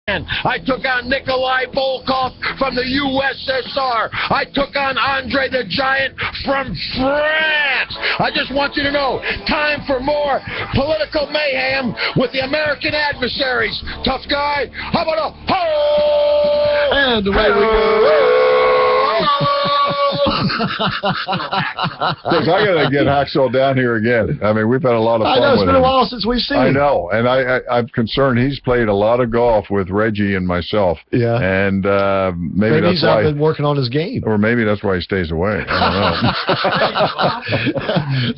I took on Nikolai Volkov from the USSR. I took on Andre the Giant from France. I just want you to know, time for more political mayhem with the American Adversaries. Tough guy, how about a ho? And away we go. Because I got to get Hacksaw down here again. I mean, we've had a lot of fun. I know, it's with been him. a while since we've seen I him. know, and I'm concerned. He's played a lot of golf with Reggie and myself. Yeah. And maybe that's he's why. out been working on his game. Or maybe that's why he stays away. I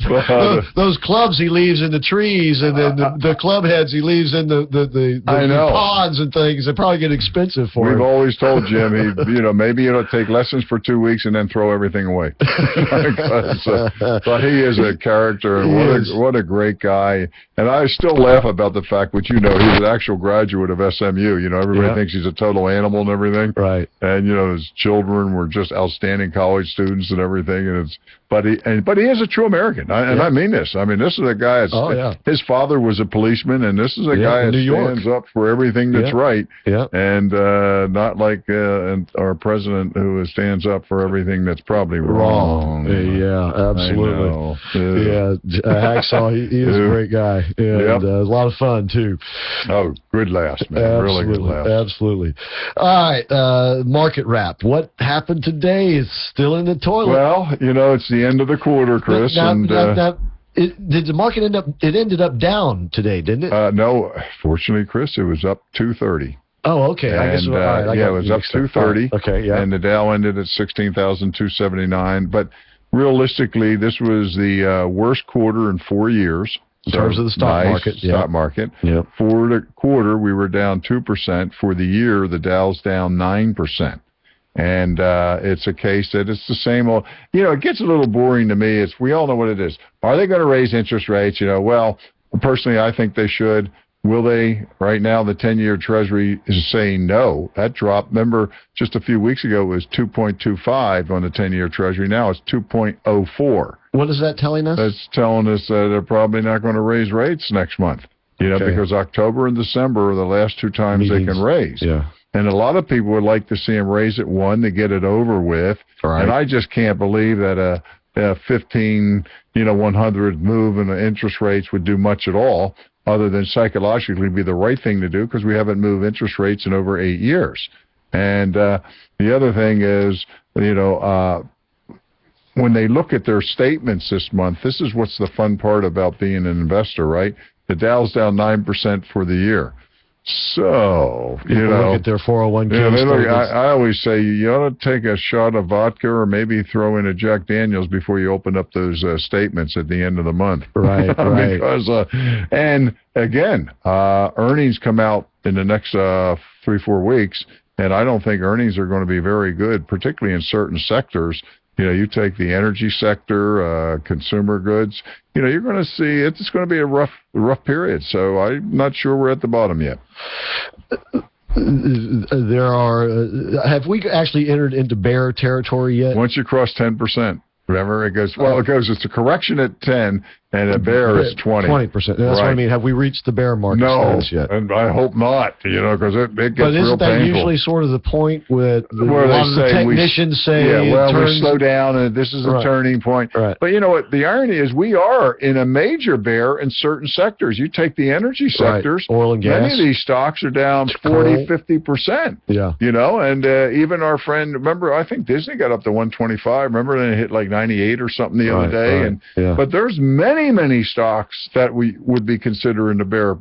don't know. Those clubs he leaves in the trees, and then the club heads he leaves in the ponds and things. They probably get expensive for him. We've always told Jim, maybe take lessons for 2 weeks and then throw everything away. But he is a character, and what a great guy. And I still laugh about the fact, which he's an actual graduate of SMU. Everybody thinks he's a total animal and everything. Right. And his children were just outstanding college students and everything. And but he is a true American. I mean this. I mean, this is a guy. His father was a policeman, and this is a guy that stands up for everything that's right. Yeah. And not like our president who stands up for everything that's probably wrong. Yeah, absolutely. Hacksaw, he is a great guy. And a lot of fun, too. Oh, good laughs, man. Absolutely. Really good laughs. Absolutely. All right, market wrap. What happened today is still in the toilet. Well, it's the end of the quarter, Chris. Did the market end up? It ended up down today, didn't it? No, fortunately, Chris, it was up 230. Oh, okay. And, I guess it was up 230. Okay, yeah. And the Dow ended at 16,279. But realistically, this was the worst quarter in 4 years. In terms of the stock market. Stock market. Yep. For the quarter, we were down 2%. For the year, the Dow's down 9%. And it's a case that it's the same old, it gets a little boring to me. We all know what it is. Are they going to raise interest rates? Well, personally, I think they should. Will they? Right now, the 10-year Treasury is saying no. That dropped. Remember, just a few weeks ago, it was 2.25 on the 10-year Treasury. Now it's 2.04. What is that telling us? That's telling us that they're probably not going to raise rates next month. Because October and December are the last two times they can raise. Yeah. And a lot of people would like to see them raise it one to get it over with. Right. And I just can't believe that a 15, 100 move in the interest rates would do much at all, other than psychologically be the right thing to do, because we haven't moved interest rates in over 8 years. And the other thing is, when they look at their statements this month, this is what's the fun part about being an investor, right? The Dow's down 9% for the year. So, look at their 401k. I always say you ought to take a shot of vodka or maybe throw in a Jack Daniels before you open up those statements at the end of the month. Right, right. Because, and again, earnings come out in the next 3-4 weeks, and I don't think earnings are going to be very good, particularly in certain sectors. You take the energy sector, consumer goods, you're going to see it's going to be a rough period. So I'm not sure we're at the bottom yet. Have we actually entered into bear territory yet? Once you cross 10%, remember, it's a correction at 10, and a bear is 20. 20%. That's what I mean. Have we reached the bear market status yet? And I hope not, because it gets real painful. But isn't that usually sort of the point where a lot of the technicians say we slow down, and this is a turning point. Right. But you know what? The irony is we are in a major bear in certain sectors. You take the energy sectors. Oil and gas. Many of these stocks are down 40, 50%. Yeah. And even our friend, remember, I think Disney got up to 125. Remember, they hit like 98 or something the other day. But there's many stocks that we would be considered in the bear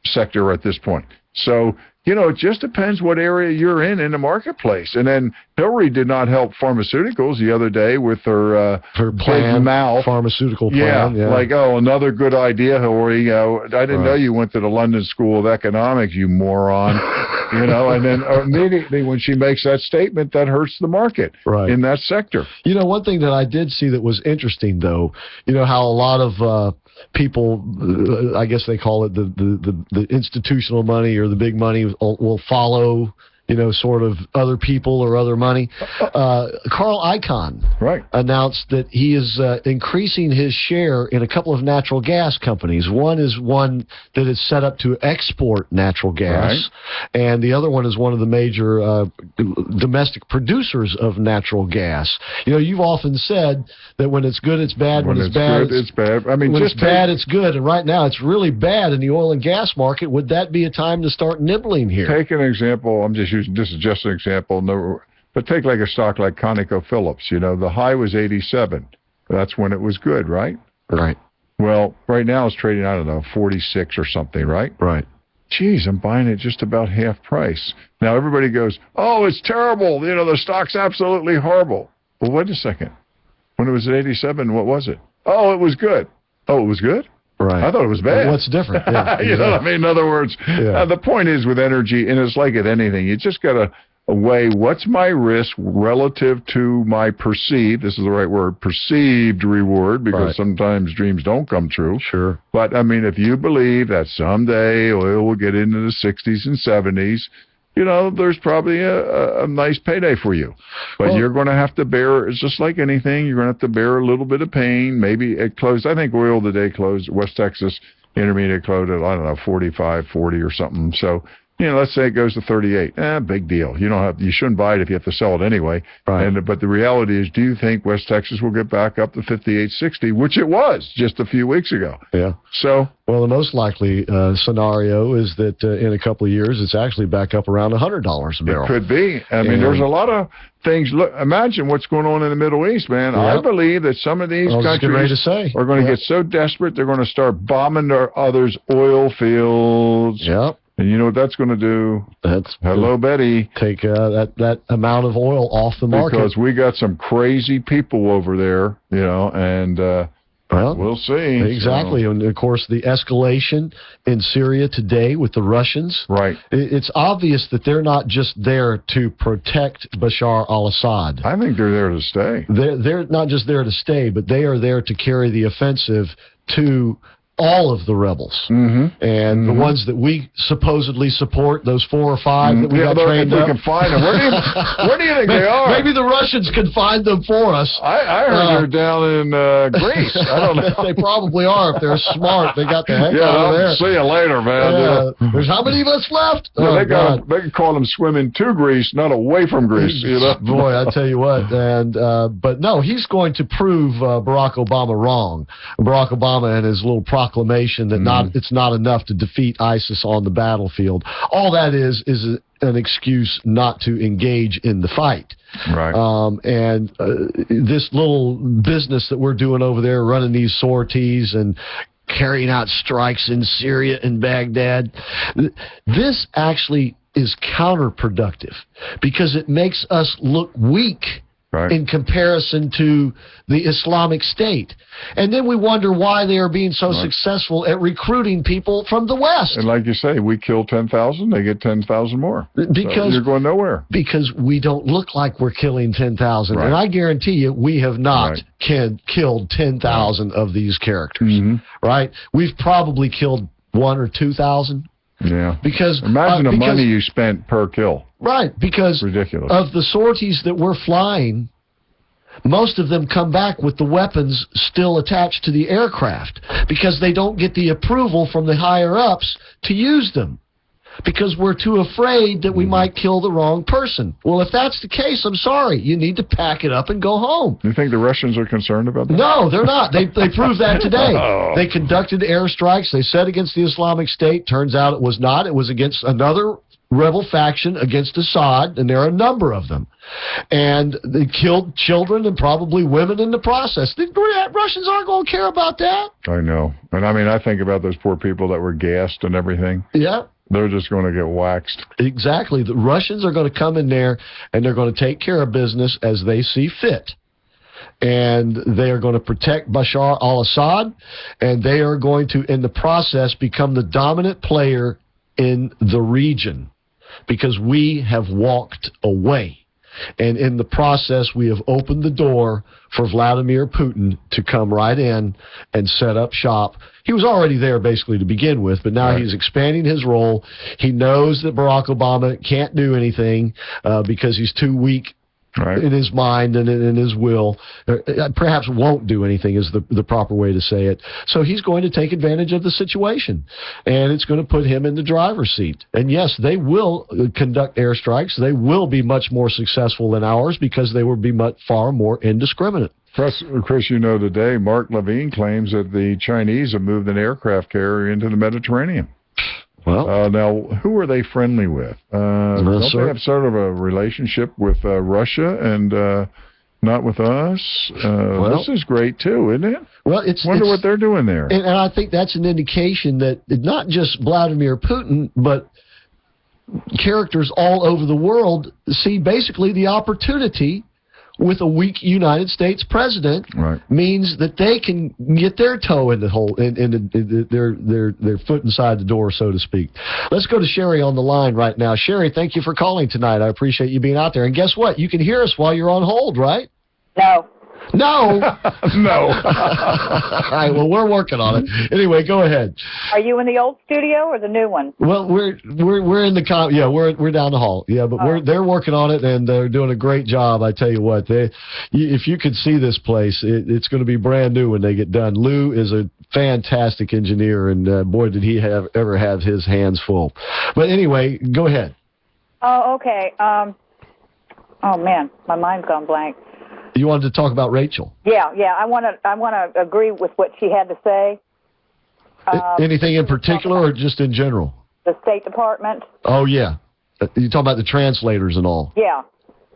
sector at this point. So, it just depends what area you're in the marketplace. And then Hillary did not help pharmaceuticals the other day with her plan, big mouth. Pharmaceutical plan. Yeah, like, another good idea, Hillary. I didn't know you went to the London School of Economics, you moron. And then immediately when she makes that statement, that hurts the market in that sector. One thing that I did see that was interesting, though, how a lot of people, I guess they call it the institutional money or the big money, will follow sort of other people or other money. Carl Icahn announced that he is increasing his share in a couple of natural gas companies. One is one that is set up to export natural gas, and the other one is one of the major domestic producers of natural gas. You've often said that when it's good, it's bad. When it's bad, it's bad. I mean, when it's bad, it's good. And right now, it's really bad in the oil and gas market. Would that be a time to start nibbling here? Take an example. I'm just using this is just an example. No, but take like a stock like ConocoPhillips. The high was 87. That's when it was good, right? Right. Well, right now it's trading, I don't know, 46 or something, right? Right. Geez, I'm buying it just about half price. Now everybody goes, oh, it's terrible. The stock's absolutely horrible. Well, wait a second. When it was at 87, what was it? Oh, it was good. Oh, it was good? Right. I thought it was bad. Well, what's different? Yeah, you know what I mean? In other words, the point is with energy, and it's like at anything, you just got to weigh what's my risk relative to my perceived, this is the right word, perceived reward, because sometimes dreams don't come true. Sure. But, I mean, if you believe that someday oil will get into the 60s and 70s, there's probably a nice payday for you. But you're going to have to bear, it's just like anything, you're going to have to bear a little bit of pain. Maybe it closed, I think oil today closed, West Texas Intermediate closed at, I don't know, 45, 40 or something. So, let's say it goes to 38. Big deal. You shouldn't buy it if you have to sell it anyway. Right. But the reality is, do you think West Texas will get back up to 58, 60, which it was just a few weeks ago? Yeah. So, well, the most likely scenario is that in a couple of years, it's actually back up around $100 a barrel. It could be. I mean, there's a lot of things. Look, imagine what's going on in the Middle East, man. I believe that some of these countries are going to get so desperate, they're going to start bombing their others' oil fields. Yep. And you know what that's going to do? Hello, Betty. Take that amount of oil off the market. Because we got some crazy people over there, and we'll see. Exactly. And, of course, the escalation in Syria today with the Russians. Right. It's obvious that they're not just there to protect Bashar al-Assad. I think they're there to stay. They're not just there to stay, but they are there to carry the offensive to all of the rebels. And the ones that we supposedly support, those 4 or 5 that we got trained up. We can find them. Where do you think they are? Maybe the Russians can find them for us. I heard they're down in Greece. I don't know. They probably are if they're smart. They got the heck out of there. See you later, man. There's how many of us left? They can call them swimming to Greece, not away from Greece. Boy, I tell you what. But no, he's going to prove Barack Obama wrong. Barack Obama and his little proclamation that it's not enough to defeat ISIS on the battlefield. All that is an excuse not to engage in the fight. Right. And this little business that we're doing over there, running these sorties and carrying out strikes in Syria and Baghdad, this actually is counterproductive because it makes us look weak in comparison to the Islamic State. And then we wonder why they are being so successful at recruiting people from the West. And like you say, we kill 10,000, they get 10,000 more. Because so you're going nowhere. Because we don't look like we're killing 10,000. And I guarantee you, we have not killed 10,000 of these characters. Right? We've probably killed 1,000 or 2,000. Yeah. Because imagine the money you spent per kill. Right, because ridiculous. Of the sorties that we're flying, most of them come back with the weapons still attached to the aircraft because they don't get the approval from the higher-ups to use them because we're too afraid that we might kill the wrong person. Well, if that's the case, I'm sorry. You need to pack it up and go home. You think the Russians are concerned about that? No, they're not. They proved that today. They conducted airstrikes. They said against the Islamic State. Turns out it was not. It was against another rebel faction against Assad, and there are a number of them. And they killed children and probably women in the process. The Russians aren't going to care about that. I know. And I mean, I think about those poor people that were gassed and everything. Yeah. They're just going to get waxed. Exactly. The Russians are going to come in there, and they're going to take care of business as they see fit. And they are going to protect Bashar al-Assad, and they are going to, in the process, become the dominant player in the region because we have walked away. And in the process, we have opened the door for Vladimir Putin to come right in and set up shop. He was already there basically to begin with, but now he's expanding his role. He knows that Barack Obama can't do anything because he's too weak in his mind and in his will. Perhaps won't do anything is the proper way to say it. So he's going to take advantage of the situation, and it's going to put him in the driver's seat. And yes, they will conduct airstrikes. They will be much more successful than ours because they will be far more indiscriminate. Chris, you know, today Mark Levine claims that the Chinese have moved an aircraft carrier into the Mediterranean. Well, now, who are they friendly with? Don't they have sort of a relationship with Russia and not with us? This is great, too, isn't it? Well, wonder what they're doing there. And I think that's an indication that not just Vladimir Putin, but characters all over the world see basically the opportunity with a weak United States president means that they can get their toe in the hole, their foot inside the door, so to speak. Let's go to Sherry on the line right now. Sherry, thank you for calling tonight. I appreciate you being out there. And guess what? You can hear us while you're on hold, right? No. No. No. All right. Well, we're working on it. Anyway, go ahead. Are you in the old studio or the new one? Well, we're in the we're down the hall. Yeah, but they're working on it and they're doing a great job. I tell you what, if you could see this place, it's going to be brand new when they get done. Lou is a fantastic engineer, and boy, did he ever have his hands full. But anyway, go ahead. Oh, okay. Oh man, my mind's gone blank. You wanted to talk about Rachel? Yeah. I want to agree with what she had to say. Anything in particular, or just in general? The State Department. Oh yeah, you talking about the translators and all? Yeah,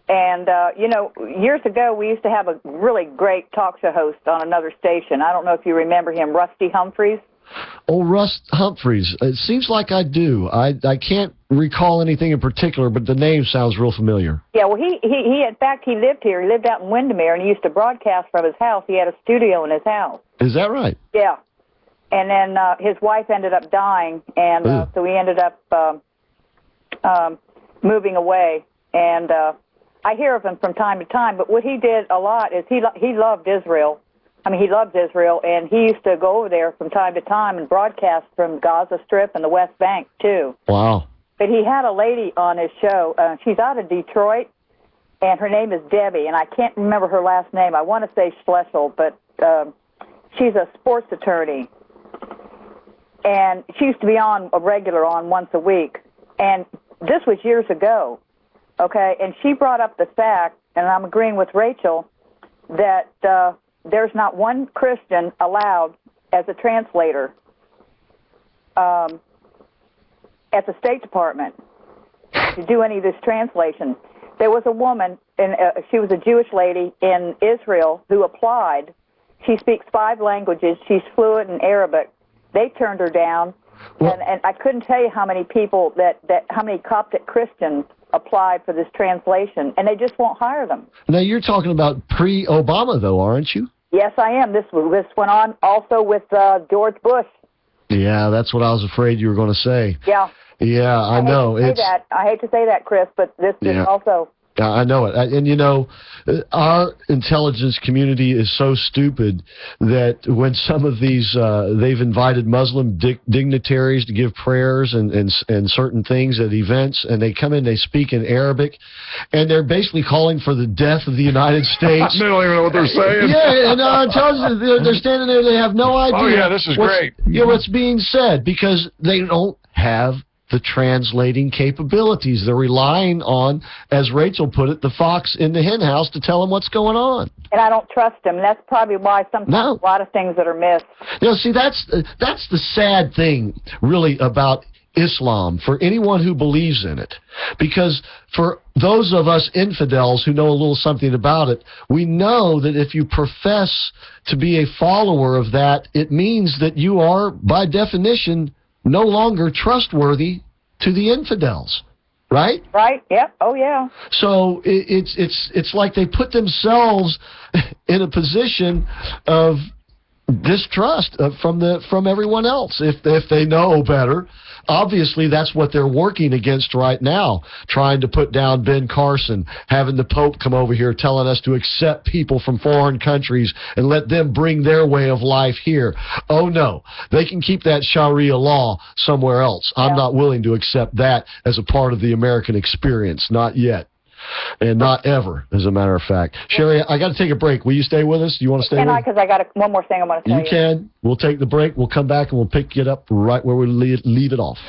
and you know, years ago we used to have a really great talk show host on another station. I don't know if you remember him, Rusty Humphreys. Oh, Russ Humphreys. It seems like I do. I can't recall anything in particular, but the name sounds real familiar. Yeah, well, he in fact, he lived here. He lived out in Windermere, and he used to broadcast from his house. He had a studio in his house. Is that right? Yeah. And then his wife ended up dying, and so he ended up moving away. And I hear of him from time to time, but what he did a lot is he loved Israel. I mean, he loves Israel, and he used to go over there from time to time and broadcast from Gaza Strip and the West Bank, too. Wow. But he had a lady on his show. She's out of Detroit, and her name is Debbie, and I can't remember her last name. I want to say Schlessel, but she's a sports attorney. And she used to be on once a week. And this was years ago, okay? And she brought up the fact, and I'm agreeing with Rachel, that there's not one Christian allowed as a translator at the State Department to do any of this translation. There was a woman, and she was a Jewish lady in Israel who applied. She speaks 5 languages. She's fluent in Arabic. They turned her down, and I couldn't tell you how many people how many Coptic Christians applied for this translation, and they just won't hire them. Now, you're talking about pre-Obama, though, aren't you? Yes, I am. This went on also with George Bush. Yeah, that's what I was afraid you were going to say. Yeah. Yeah, I know. I hate to say that, Chris, but this is also... I know it. And, you know, our intelligence community is so stupid that when some of these, they've invited Muslim dignitaries to give prayers and certain things at events, and they come in, they speak in Arabic, and they're basically calling for the death of the United States. They don't even know what they're saying. Yeah, and our intelligence, they're standing there, they have no idea. Oh, yeah, this is great. What's being said, because they don't have the translating capabilities. They're relying on, as Rachel put it, the fox in the hen house to tell them what's going on. And I don't trust them. That's probably why sometimes a lot of things that are missed. You know, see, that's the sad thing, really, about Islam, for anyone who believes in it. Because for those of us infidels who know a little something about it, we know that if you profess to be a follower of that, it means that you are, by definition, no longer trustworthy to the infidels, right? Right. Yep. Oh, yeah. So it's like they put themselves in a position of distrust from everyone else if they know better. Obviously, that's what they're working against right now, trying to put down Ben Carson, having the Pope come over here telling us to accept people from foreign countries and let them bring their way of life here. Oh, no. They can keep that Sharia law somewhere else. I'm not willing to accept that as a part of the American experience. Not yet. And not ever, as a matter of fact. Sherry, I got to take a break. Will you stay with us? Do you want to stay with us? Because I got one more thing I want to tell you. You can. We'll take the break. We'll come back and we'll pick it up right where we leave it off.